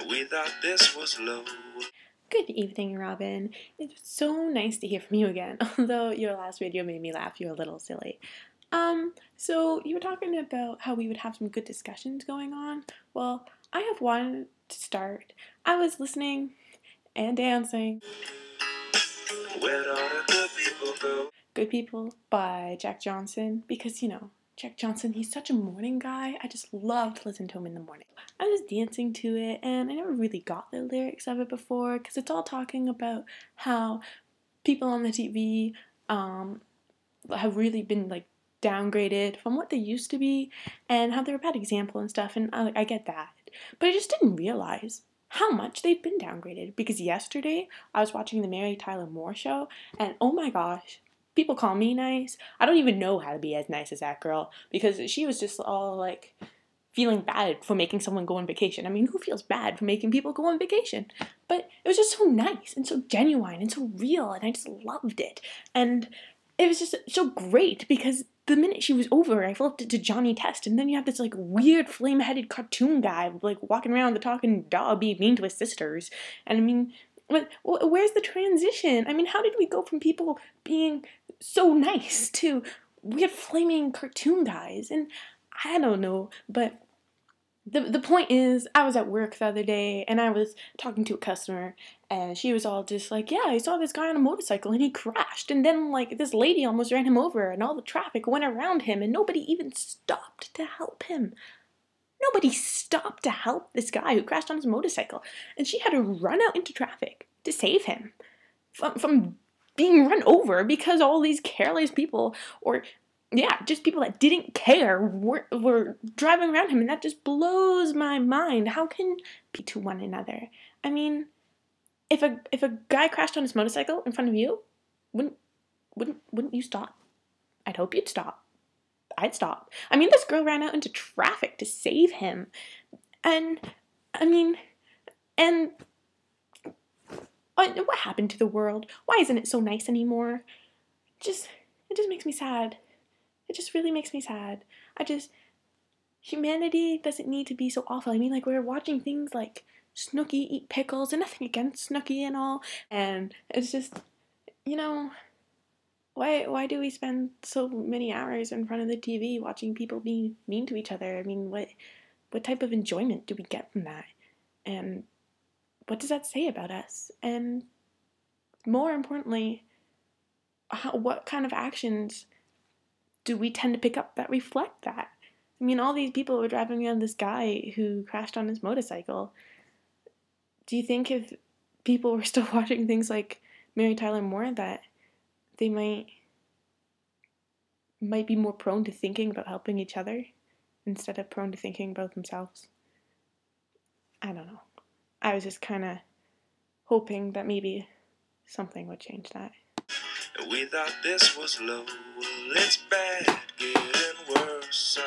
We thought this was low. Good evening, Robin. It's so nice to hear from you again, although your last video made me laugh. You're a little silly. So you were talking about how we would have some good discussions going on. Well, I have one to start. I was listening and dancing. Where all the good people go? Good People by Jack Johnson, because Jack Johnson, he's such a morning guy. I just love to listen to him in the morning. I was dancing to it, and I never really got the lyrics of it before, because it's all talking about how people on the TV have really been like downgraded from what they used to be, and how they're a bad example and stuff, and I get that. But I just didn't realize how much they've been downgraded, because yesterday I was watching the Mary Tyler Moore show, and oh my gosh, people call me nice. I don't even know how to be as nice as that girl, because she was just all like feeling bad for making someone go on vacation. I mean, who feels bad for making people go on vacation? But it was just so nice and so genuine and so real, and I just loved it. And it was just so great, because the minute she was over, I flipped it to Johnny Test, and then you have this like weird flame-headed cartoon guy like walking around the talking dog being mean to his sisters. And I mean, where's the transition? I mean, how did we go from people being so nice to weird flaming cartoon guys? And I don't know, but the point is, I was at work the other day, and I was talking to a customer, and she was all just like, yeah, I saw this guy on a motorcycle, and he crashed, and then, like, this lady almost ran him over, and all the traffic went around him, and nobody even stopped to help him. Nobody stopped to help this guy who crashed on his motorcycle, and she had to run out into traffic to save him from being run over because all these careless people, or yeah, just people that didn't care were driving around him, and that just blows my mind. How can be to one another? I mean, if a guy crashed on his motorcycle in front of you, wouldn't you stop? I'd hope you'd stop. I'd stop. I mean, this girl ran out into traffic to save him, and I mean, and what happened to the world? Why isn't it so nice anymore? It just makes me sad. It just really makes me sad. Humanity doesn't need to be so awful. I mean, like, we're watching things like Snooki eat pickles, and nothing against Snooki and all, and it's just, you know, why do we spend so many hours in front of the TV watching people be mean to each other? I mean, what type of enjoyment do we get from that? And what does that say about us? And more importantly, what kind of actions do we tend to pick up that reflect that? I mean, all these people were driving around this guy who crashed on his motorcycle. Do you think if people were still watching things like Mary Tyler Moore, that they might be more prone to thinking about helping each other instead of prone to thinking about themselves? I don't know. I was just kind of hoping that maybe something would change that. We thought this was low. It's bad, getting worse.